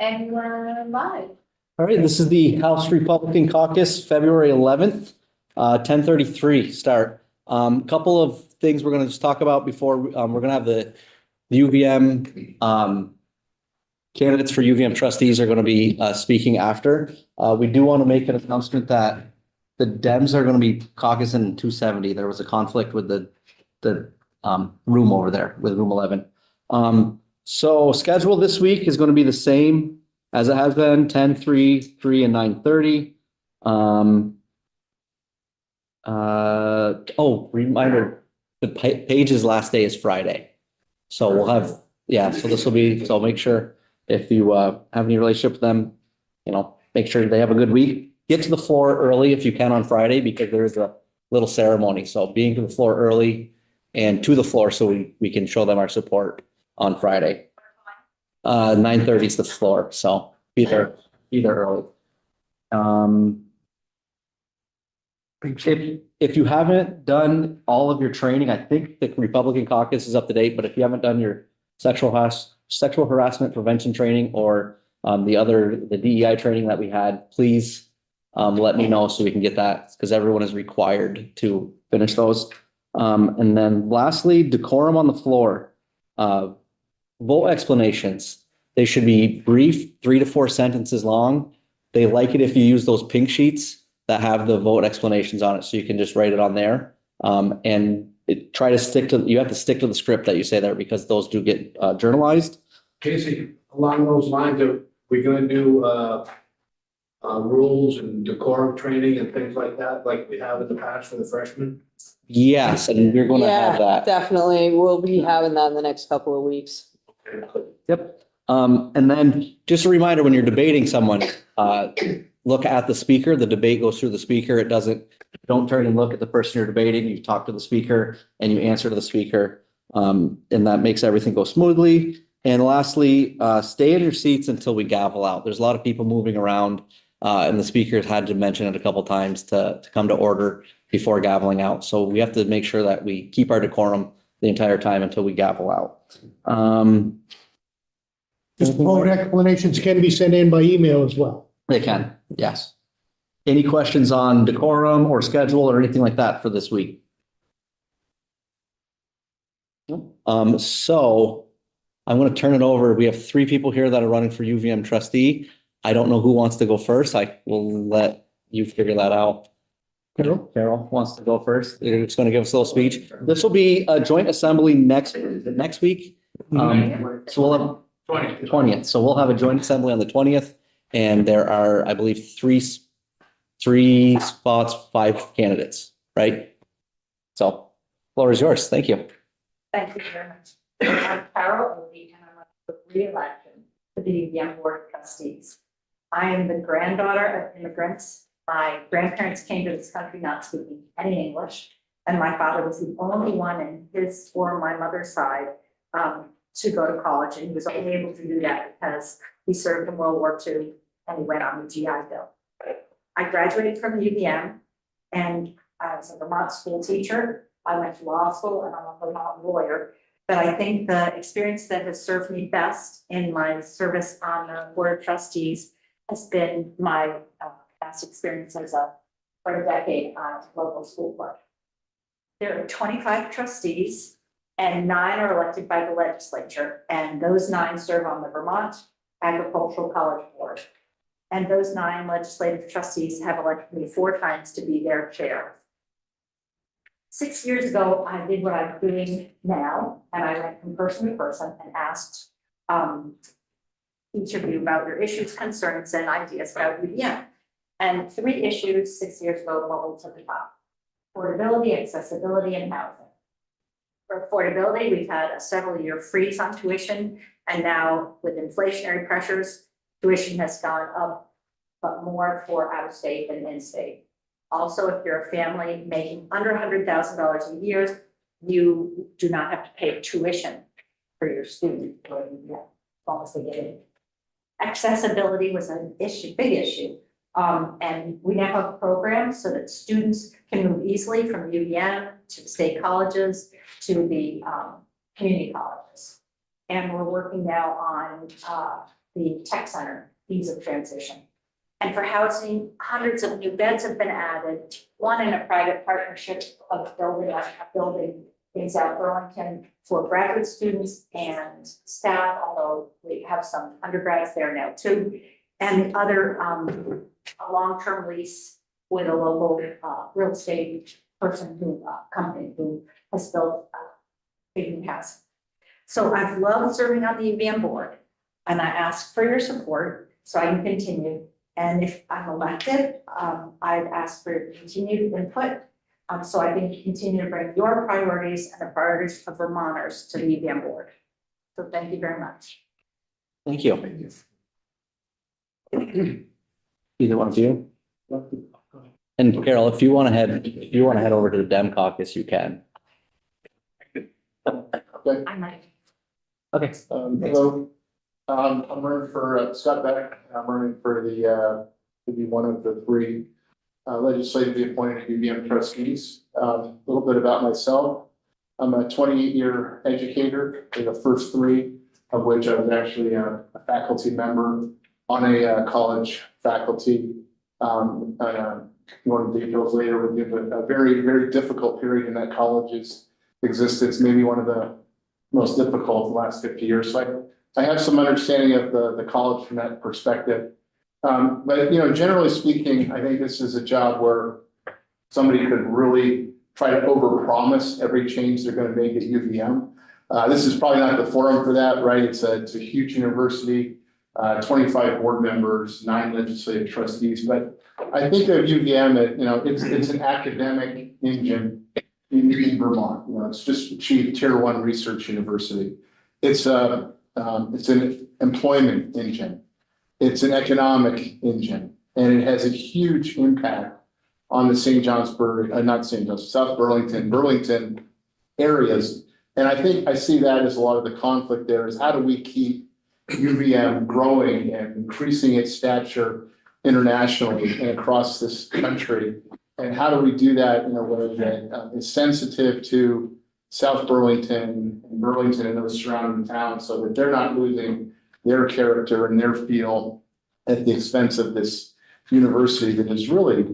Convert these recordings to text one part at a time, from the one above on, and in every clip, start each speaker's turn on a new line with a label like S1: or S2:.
S1: And we're live.
S2: All right, this is the House Republican Caucus, February 11th, 10:33 start. Couple of things we're going to just talk about before we're going to have the UVM candidates for UVM trustees are going to be speaking after. We do want to make an announcement that the Dems are going to be caucusing in 270. There was a conflict with the room over there with room 11. So schedule this week is going to be the same as it has been, 10, 3, 3, and 9:30. Reminder, the page's last day is Friday. So we'll have, so this will be, so make sure if you have any relationship with them, make sure they have a good week. Get to the floor early if you can on Friday, because there's a little ceremony. So being to the floor early and to the floor so we can show them our support on Friday. 9:30 is the floor, so either early. If you haven't done all of your training, I think the Republican Caucus is up to date, but if you haven't done your sexual harassment prevention training or the DEI training that we had, please let me know so we can get that, because everyone is required to finish those. And then lastly, decorum on the floor. Vote explanations. They should be brief, 3 to 4 sentences long. They like it if you use those pink sheets that have the vote explanations on it, so you can just write it on there. And you have to stick to the script that you say there, because those do get journalized.
S3: Casey, along those lines, are we going to do rules and decorum training and things like that, like we have in the past for the freshmen?
S2: Yes, and we're going to have that.
S4: Definitely. We'll be having that in the next couple of weeks.
S2: Yep. And then just a reminder, when you're debating someone, look at the speaker. The debate goes through the speaker. Don't turn and look at the person you're debating. You talk to the speaker and you answer to the speaker. And that makes everything go smoothly. And lastly, stay in your seats until we gavel out. There's a lot of people moving around, and the speakers had to mention it a couple times to come to order before gaveling out. So we have to make sure that we keep our decorum the entire time until we gavel out.
S5: Just vote explanations can be sent in by email as well.
S2: They can, yes. Any questions on decorum or schedule or anything like that for this week? So I'm going to turn it over. We have 3 people here that are running for UVM trustee. I don't know who wants to go first. I will let you figure that out. Carol wants to go first. You're just going to give us a little speech. This will be a joint assembly next week. So we'll have 20th. So we'll have a joint assembly on the 20th. And there are, I believe, three spots, 5 candidates, right? So floor is yours. Thank you.
S1: Thank you very much. I'm Carol Odie, and I'm up for re-election to the UVM Board of Trustees. I am the granddaughter of immigrants. My grandparents came to this country not speaking any English, and my father was the only one in his or my mother's side to go to college, and he was only able to do that because he served in World War II and he went on the GI Bill. I graduated from UVM, and I was a Vermont school teacher. I went to law school, and I'm a Vermont lawyer. But I think the experience that has served me best in my service on the Board of Trustees has been my past experience as for a decade on a local school board. There are 25 trustees, and 9 are elected by the legislature, and those 9 serve on the Vermont Agricultural College Board. And those 9 legislative trustees have elected me 4 times to be their chair. 6 years ago, I did what I'm doing now, and I went from person to person and asked each of you about your issues, concerns, and ideas about UVM. And 3 issues 6 years ago bubbled to the top: affordability, accessibility, and housing. For affordability, we've had a several-year freeze on tuition, and now with inflationary pressures, tuition has gone up, but more for out-of-state than in-state. Also, if you're a family making under $100,000 a year, you do not have to pay tuition for your student, or as long as they get in. Accessibility was an issue, big issue. And we now have a program so that students can move easily from UVM to the state colleges to the community colleges. And we're working now on the tech center, ease of transition. And for housing, hundreds of new beds have been added, one in a private partnership of building in South Burlington for graduate students and staff, although we have some undergrads there now too. And the other, a long-term lease with a local real estate person company who has built a new house. So I've loved serving on the UVM board, and I ask for your support so I can continue. And if I'm elected, I'd ask for your continued input, so I can continue to bring your priorities and the priorities of Vermonters to the UVM board. So thank you very much.
S2: Thank you. Either one of you. And Carol, if you want to head over to the Dem caucus, you can.
S1: I might.
S2: Okay.
S3: Hello, I'm running for Scott Beck. I'm running for to be one of the three legislatively appointed UVM trustees. A little bit about myself. I'm a 28-year educator, for the first three of which I was actually a faculty member on a college faculty. More details later would give a very, very difficult period in that college's existence, maybe one of the most difficult in the last 50 years. So I have some understanding of the college from that perspective. But, generally speaking, I think this is a job where somebody could really try to overpromise every change they're going to make at UVM. This is probably not the forum for that, right? It's a huge university, 25 board members, 9 legislative trustees. But I think of UVM, it's an academic engine in Vermont. It's just achieved Tier 1 research university. It's an employment engine. It's an economic engine, and it has a huge impact on the South Burlington areas. And I think I see that as a lot of the conflict there is how do we keep UVM growing and increasing its stature internationally and across this country? And how do we do that in a way that is sensitive to South Burlington and Burlington and those surrounding towns so that they're not losing their character and their feel at the expense of this university that is really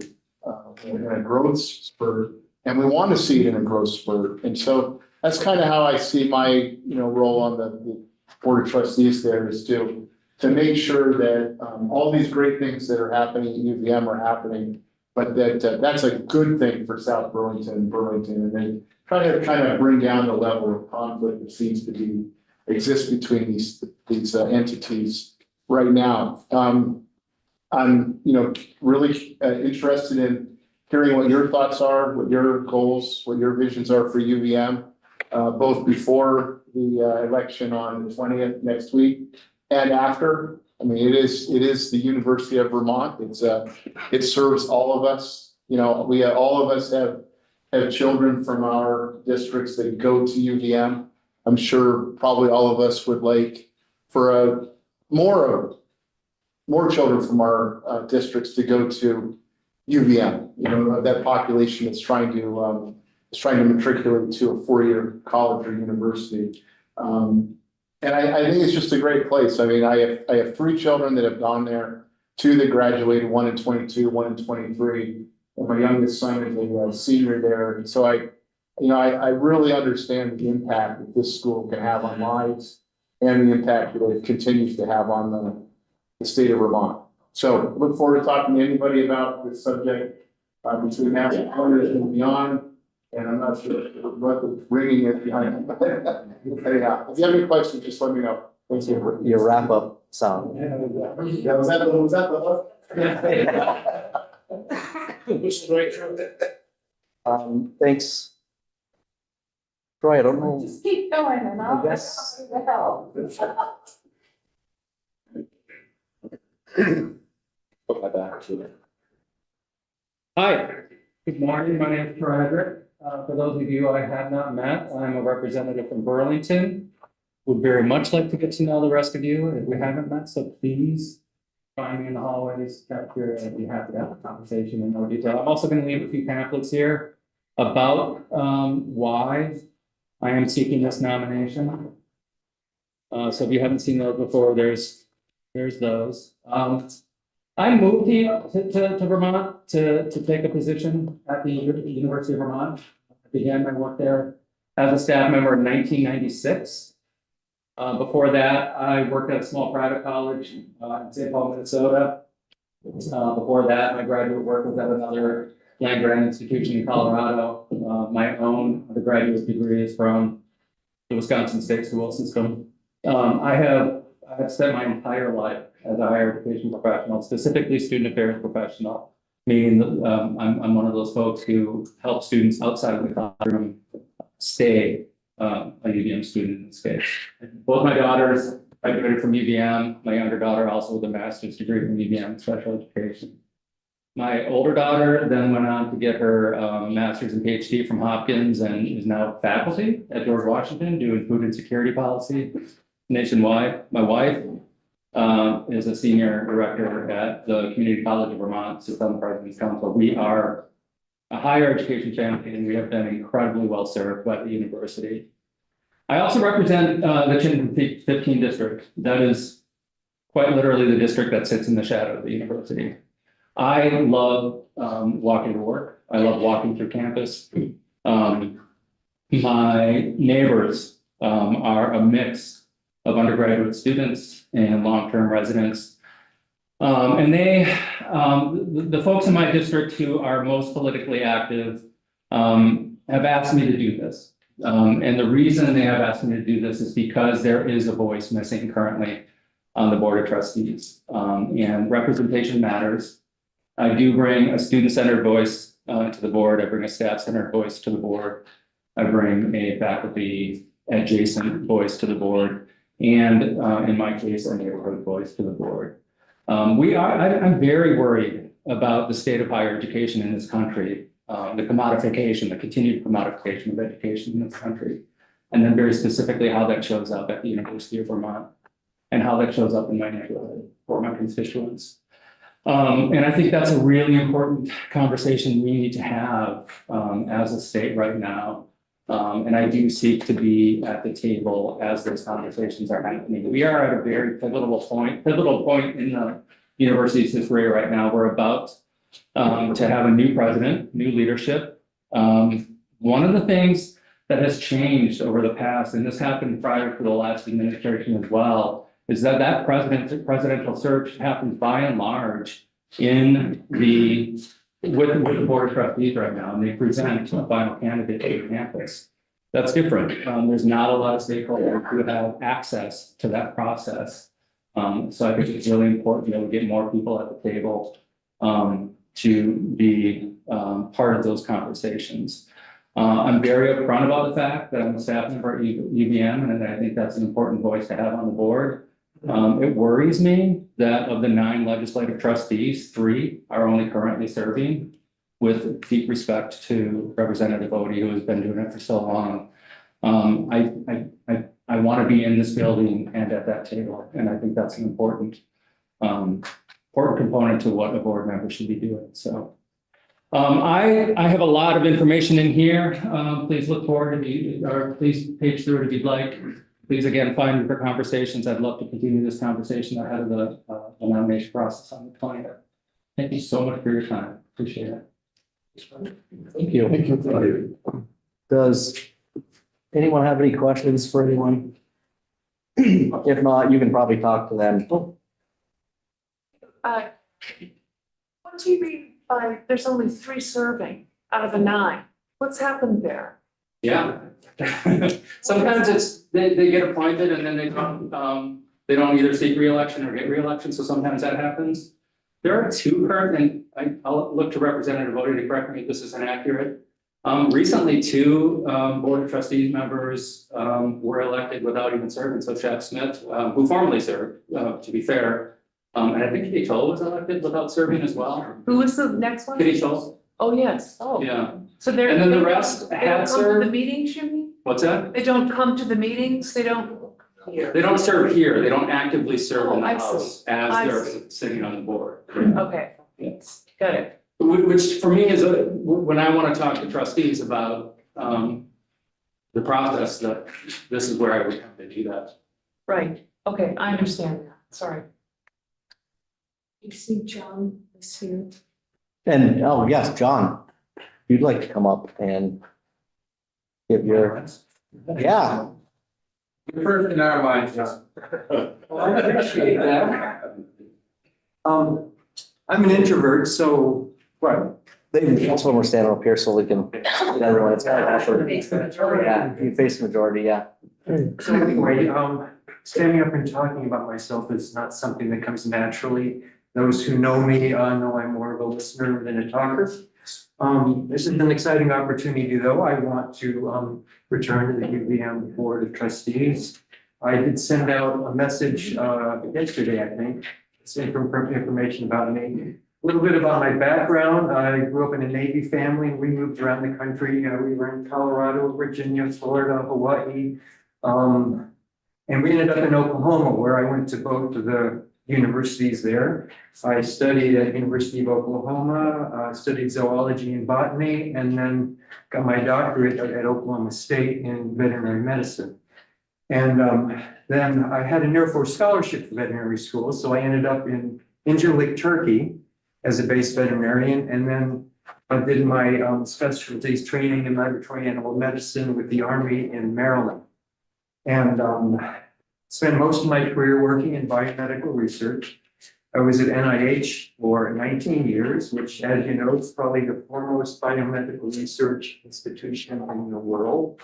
S3: in a growth spurt, and we want to see it in a growth spurt. And so that's kind of how I see my role on the board of trustees there is to make sure that all these great things that are happening at UVM are happening, but that that's a good thing for South Burlington, and then try to kind of bring down the level of conflict that seems to exist between these entities right now. I'm really interested in hearing what your thoughts are, what your goals, what your visions are for UVM, both before the election on the 20th next week and after. I mean, it is the University of Vermont. It serves all of us. All of us have children from our districts that go to UVM. I'm sure probably all of us would like for more children from our districts to go to UVM. That population that's trying to matriculate to a 4-year college or university. And I think it's just a great place. I mean, I have 3 children that have gone there, 2 that graduated, 1 in 22, 1 in 23. And my youngest son is a senior there. And so I really understand the impact that this school can have on lives and the impact that it continues to have on the state of Vermont. So look forward to talking to anybody about this subject between now and beyond. And I'm not sure what the ringing is behind it. Anyhow, if you have any questions, just let me know. Thank you.
S2: Your wrap up song.
S3: Yeah, was that the hook?
S2: Thanks. Troy, I don't know.
S1: Just keep going and I'll
S2: guess-
S1: the help.
S2: Put my back to it.
S6: Hi, good morning. My name is Frederick. For those of you I have not met, I'm a representative from Burlington. Would very much like to get to know the rest of you if we haven't met, so please find me in the hallways, cafeteria. I'd be happy to have a conversation in more detail. I'm also going to leave a few pamphlets here about why I am seeking this nomination. So if you haven't seen those before, there's there's those. I moved here to Vermont to take a position at the University of Vermont. I began my work there as a staff member in 1996. Before that, I worked at a small private college in St. Paul, Minnesota. Before that, my graduate work was at another land grant institution in Colorado. My own undergraduate degree is from the Wisconsin State School System. I have spent my entire life as a higher education professional, specifically student affairs professional, meaning that I'm one of those folks who help students outside of the classroom stay a UVM student in this case. Both my daughters graduated from UVM, my younger daughter also with a master's degree from UVM in special education. My older daughter then went on to get her master's and PhD from Hopkins and is now faculty at George Washington doing food and security policy nationwide. My wife is a senior director at the Community College of Vermont, sits on the President's Council. We are a higher education family and we have been incredibly well served by the university. I also represent the Chittenden 15 district. That is quite literally the district that sits in the shadow of the university. I love walking to work. I love walking through campus. My neighbors are a mix of undergraduate students and long-term residents. And the folks in my district who are most politically active have asked me to do this. And the reason they have asked me to do this is because there is a voice missing currently on the Board of Trustees. And representation matters. I do bring a student-centered voice to the board. I bring a staff-centered voice to the board. I bring a faculty-adjacent voice to the board. And in my case, a neighborhood voice to the board. I'm very worried about the state of higher education in this country, the commodification, the continued commodification of education in this country. And then very specifically how that shows up at the University of Vermont and how that shows up in my neighborhood for my constituents. And I think that's a really important conversation we need to have as a state right now. And I do seek to be at the table as those conversations are happening. We are at a very pivotal point in the university's history right now. We're about to have a new president, new leadership. One of the things that has changed over the past, and this happened prior to the last administration as well, is that presidential search happens by and large with the Board of Trustees right now, and they present a final candidate to the campus. That's different. There's not a lot of stakeholders who have access to that process. So I think it's really important that we get more people at the table to be part of those conversations. I'm very upfront about the fact that I'm a staff member at UVM, and I think that's an important voice to have on the board. It worries me that of the 9 legislative trustees, 3 are only currently serving, with deep respect to Representative Odie, who has been doing it for so long. I want to be in this building and at that table, and I think that's an important component to what a board member should be doing. So I have a lot of information in here. Please look forward or please page through it if you'd like. Please, again, find me for conversations. I'd love to continue this conversation ahead of the nomination process on the 20th. Thank you so much for your time. Appreciate it.
S2: Thank you. Thank you. Does anyone have any questions for anyone? If not, you can probably talk to them.
S7: What do you mean by there's only 3 serving out of the 9? What's happened there?
S6: Yeah. Sometimes it's they get appointed and then they don't either seek reelection or get reelection. So sometimes that happens. There are 2 current, and I'll look to Representative Odie to correct me if this is inaccurate. Recently, 2 Board of Trustees members were elected without even serving. So Chad Smith, who formerly served, to be fair, and I think Kitty Toll was elected without serving as well.
S7: Who was the next one?
S6: Kitty Toll.
S7: Oh, yes. Oh.
S6: Yeah.
S7: So they're.
S6: And then the rest
S7: they
S6: had
S7: don't come to
S6: served.
S7: the meetings, you mean?
S6: What's that?
S7: They don't come to the meetings? They don't?
S6: They don't serve here. They don't actively serve in the
S7: I see.
S6: house as
S7: I
S6: they're
S7: see.
S6: sitting on the board.
S7: Okay.
S6: Yes.
S7: Got it.
S6: Which for me is when I want to talk to trustees about the process, that this is where I would come to do that.
S7: Right. Okay. I understand now. Sorry. You see John is here.
S2: And, oh, yes, John, if you'd like to come up and give your, yeah.
S6: You're first in our minds, John. Well, I appreciate that. I'm an introvert, so. Right.
S2: That's when we're standing up here so we can, get everyone, it's kind of awkward.
S1: Face the majority.
S2: Yeah, you face the majority, yeah.
S6: So anyway, standing up and talking about myself is not something that comes naturally. Those who know me, know I'm more of a listener than a talker. This is an exciting opportunity, though. I want to, return to the UVM Board of Trustees. I did send out a message, yesterday, I think. It's information about me. A little bit about my background. I grew up in a Navy family and we moved around the country. We were in Colorado, Virginia, Florida, Hawaii. And we ended up in Oklahoma where I went to both of the universities there. I studied at University of Oklahoma, studied zoology and botany, and then got my doctorate at Oklahoma State in veterinary medicine. And then I had an Air Force scholarship for veterinary school, so I ended up in Incirlik, Turkey as a base veterinarian, and then I did my specialties training in laboratory animal medicine with the Army in Maryland. And spent most of my career working in biomedical research. I was at NIH for 19 years, which, as you know, is probably the foremost biomedical research institution in the world.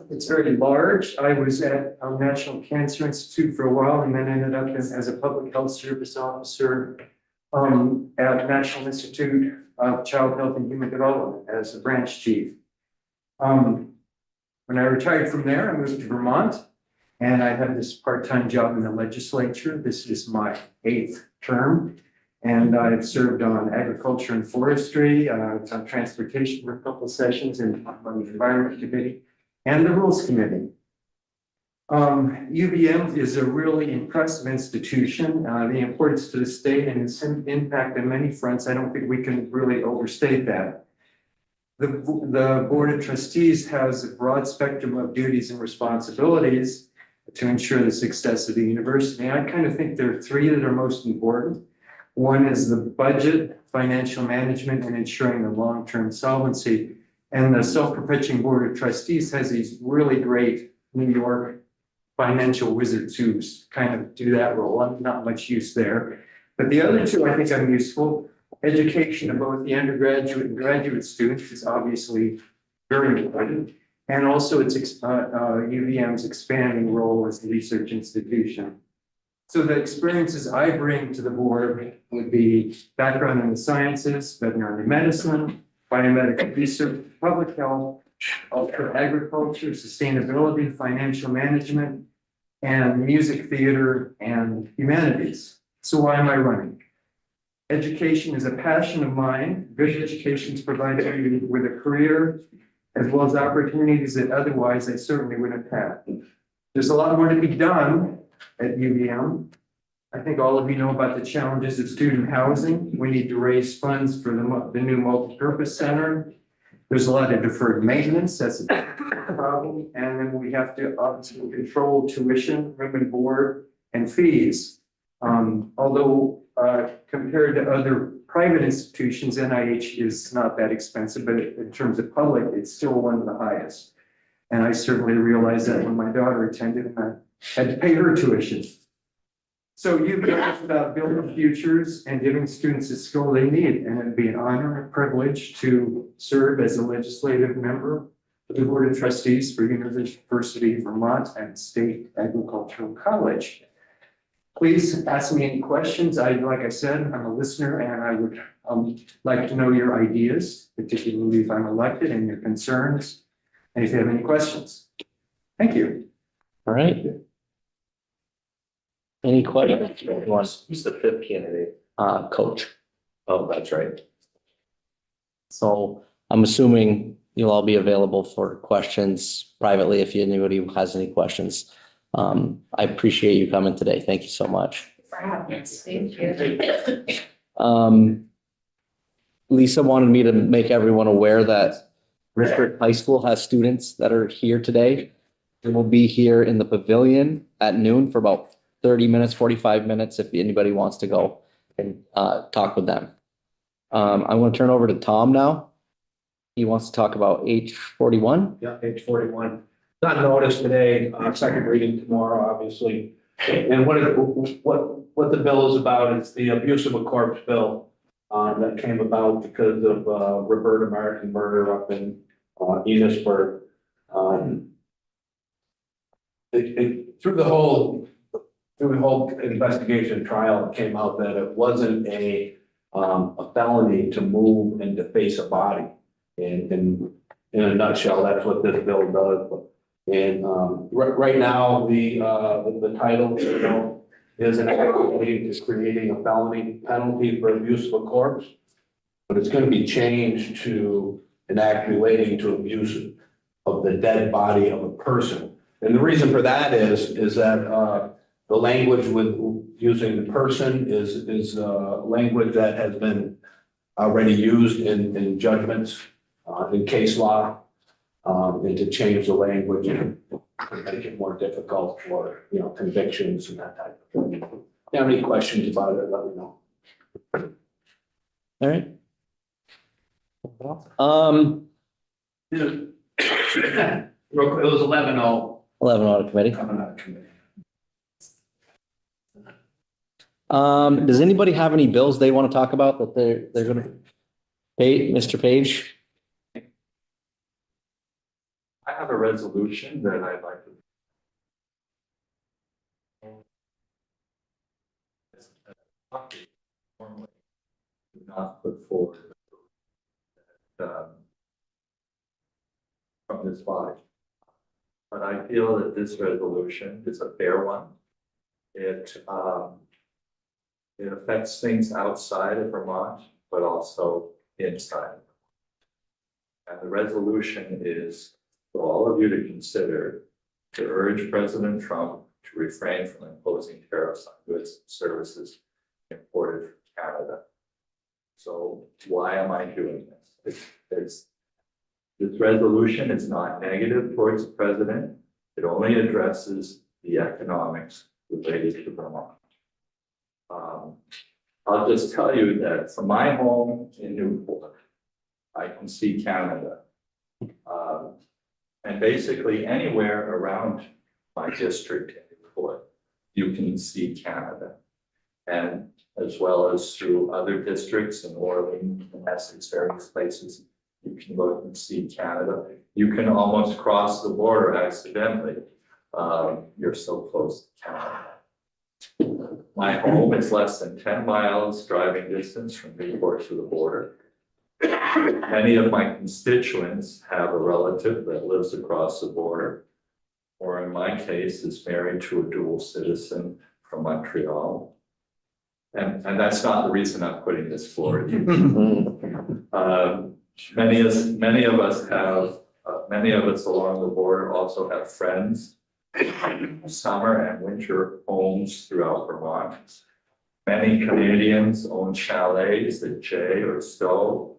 S6: It's very large. I was at National Cancer Institute for a while and then ended up as a public health service officer at National Institute of Child Health and Human Development as a branch chief. When I retired from there, I moved to Vermont and I had this part-time job in the legislature. This is my 8th term. And I've served on agriculture and forestry, on transportation for a couple of sessions and on the environment committee and the rules committee. UVM is a really impressive institution. The importance to the state and its impact on many fronts, I don't think we can really overstate that. The Board of Trustees has a broad spectrum of duties and responsibilities to ensure the success of the university. I kind of think there are 3 that are most important. One is the budget, financial management, and ensuring the long-term solvency. And the self-perpetuating Board of Trustees has these really great New York financial wizards who kind of do that role. I'm not much use there. But the other 2, I think I'm useful. Education of both the undergraduate and graduate students is obviously very important. And also its UVM's expanding role as a research institution. So the experiences I bring to the board would be background in the sciences, veterinary medicine, biomedical research, public health, agriculture, sustainability, financial management, and music, theater, and humanities. So why am I running? Education is a passion of mine. Good education provides you with a career as well as opportunities that otherwise I certainly wouldn't have had. There's a lot more to be done at UVM. I think all of you know about the challenges of student housing. We need to raise funds for the new multipurpose center. There's a lot of deferred maintenance, that's a problem. And then we have to obviously control tuition, room and board, and fees. Although compared to other private institutions, NIH is not that expensive, but in terms of public, it's still one of the highest. And I certainly realized that when my daughter attended and I had to pay her tuition. So UVM is about building futures and giving students the skill they need. And it'd be an honor and privilege to serve as a legislative member of the Board of Trustees for University of Vermont and State Agricultural College. Please ask me any questions. Like I said, I'm a listener and I would like to know your ideas, particularly if I'm elected, and your concerns. And if you have any questions. Thank you.
S2: All right. Any questions?
S8: Who's the 5th candidate?
S2: Coach.
S8: Oh, that's right.
S2: So I'm assuming you'll all be available for questions privately if anybody has any questions. I appreciate you coming today. Thank you so much.
S1: For having us. Thank you.
S2: Lisa wanted me to make everyone aware that Richford High School has students that are here today. They will be here in the pavilion at noon for about 30 minutes, 45 minutes if anybody wants to go. and talk with them. I want to turn over to Tom now. He wants to talk about H41.
S9: Yeah, page 41. Not noticed today, second reading tomorrow, obviously. And what the bill is about is the abuse of a corpse bill that came about because of Roberta Martin murder up in Enosburg. Through the whole investigation trial, it came out that it wasn't a felony to move and to face a body. And in a nutshell, that's what this bill does. And right now, the title, you know, is an act relating to creating a felony penalty for abuse of a corpse. But it's going to be changed to an act relating to abuse of the dead body of a person. And the reason for that is that the language with using the person is language that has been already used in judgments, in case law, and to change the language and make it more difficult for, you know, convictions and that type of thing. If you have any questions about it, let me know.
S2: All right.
S9: Real quick, it was 11-0.
S2: 11 on the committee.
S9: Coming out of committee.
S2: Does anybody have any bills they want to talk about that they're going to pay? Mr. Page?
S8: I have a resolution that I'd like to. Normally do not put forward from this body. But I feel that this resolution is a fair one. It affects things outside of Vermont, but also inside. And the resolution is for all of you to consider to urge President Trump to refrain from imposing tariffs on goods and services imported from Canada. So why am I doing this? This resolution is not negative towards the president. It only addresses the economics related to Vermont. I'll just tell you that from my home in Newport, I can see Canada. And basically anywhere around my district in Newport, you can see Canada. And as well as through other districts in Orleans and Essex, various places, you can look and see Canada. You can almost cross the border accidentally. You're so close to Canada. My home is less than 10 miles driving distance from Newport to the border. Many of my constituents have a relative that lives across the border, or in my case, is married to a dual citizen from Montreal. And that's not the reason I'm putting this forward. Many of us along the border also have friends, summer and winter homes throughout Vermont. Many Canadians own chalets at Jay or Stowe,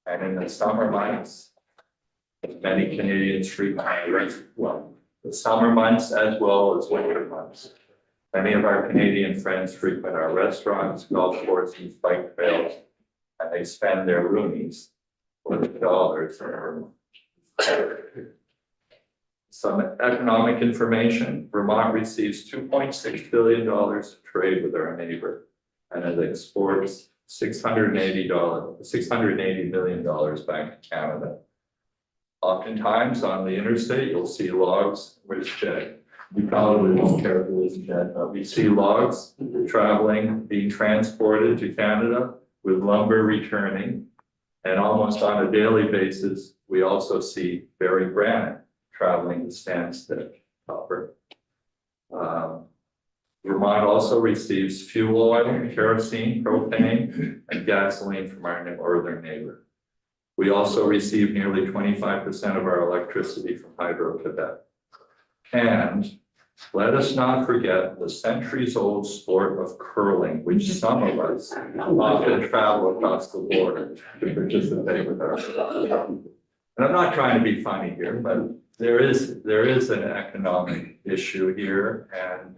S8: and in the summer months, many Canadians frequent the summer months as well as winter months. Many of our Canadian friends frequent our restaurants, golf courses, bike trails, and they spend their roomies for the dollars. Some economic information: Vermont receives $2.6 billion in trade with our neighbor, and it exports $680 million back to Canada. Oftentimes on the interstate, you'll see logs, where's Jay? You probably won't care who is Jed, but we see logs being transported to Canada with lumber returning. And almost on a daily basis, we also see buried granite traveling to Stansted copper. Vermont also receives fuel oil, kerosene, propane, and gasoline from our northern neighbor. We also receive nearly 25% of our electricity from Hydro-Quebec. And let us not forget the centuries-old sport of curling, which some of us often travel across the border to participate with our. And I'm not trying to be funny here, but there is an economic issue here, and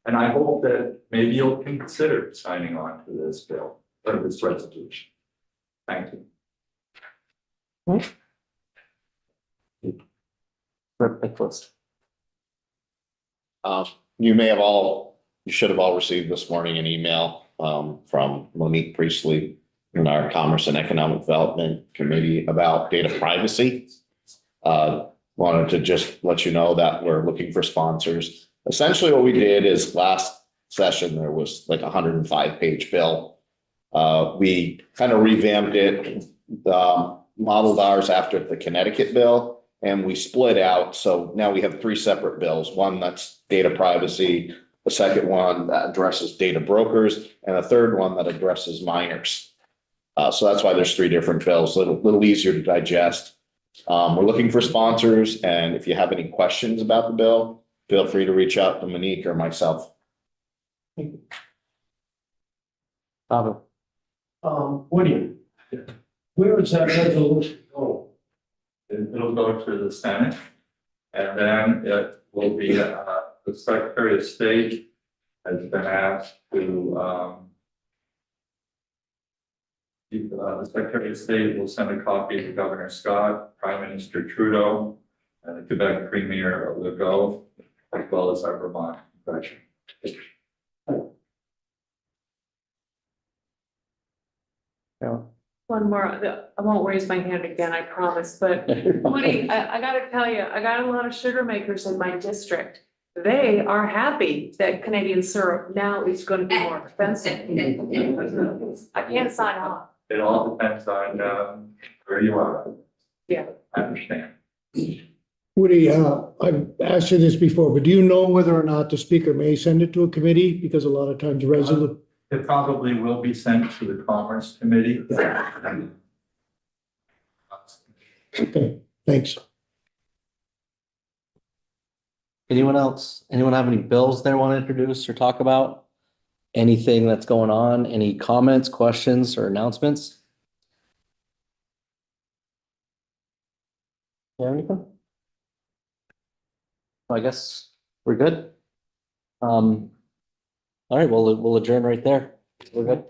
S8: And I hope that maybe you'll consider signing on to this bill or this resolution. Thank you.
S2: Rep Nicholas.
S10: You should have all received this morning an email from Monique Priestley in our Commerce and Economic Development Committee about data privacy. Wanted to just let you know that we're looking for sponsors. Essentially, what we did is last session, there was like a 105-page bill. We kind of revamped it, modeled ours after the Connecticut bill, and we split out. So now we have 3 separate bills, one that's data privacy, the second one that addresses data brokers, and a third one that addresses minors. So that's why there's 3 different bills, a little easier to digest. We're looking for sponsors, and if you have any questions about the bill, feel free to reach out to Monique or myself.
S2: Robert.
S9: Woody, where is that resolution going?
S8: It'll go to the Senate. And then it will be, the Secretary of State has been asked to, the Secretary of State will send a copy to Governor Scott, Prime Minister Trudeau, and the Quebec Premier Legault, as well as our Vermont Convention.
S7: One more, I won't raise my hand again, I promise, but Woody, I gotta tell you, I got a lot of sugar makers in my district. They are happy that Canadian syrup now is gonna be more expensive. I can't sign off.
S8: It all depends on, where you are.
S7: Yeah.
S8: I understand.
S5: Woody, I've asked you this before, but do you know whether or not the speaker may send it to a committee? Because a lot of times
S8: It probably will be sent to the Commerce Committee.
S5: Okay, thanks.
S2: Anyone else? Anyone have any bills they want to introduce or talk about? Anything that's going on? Any comments, questions, or announcements? Yeah, anything? I guess we're good. All right, we'll adjourn right there. We're good.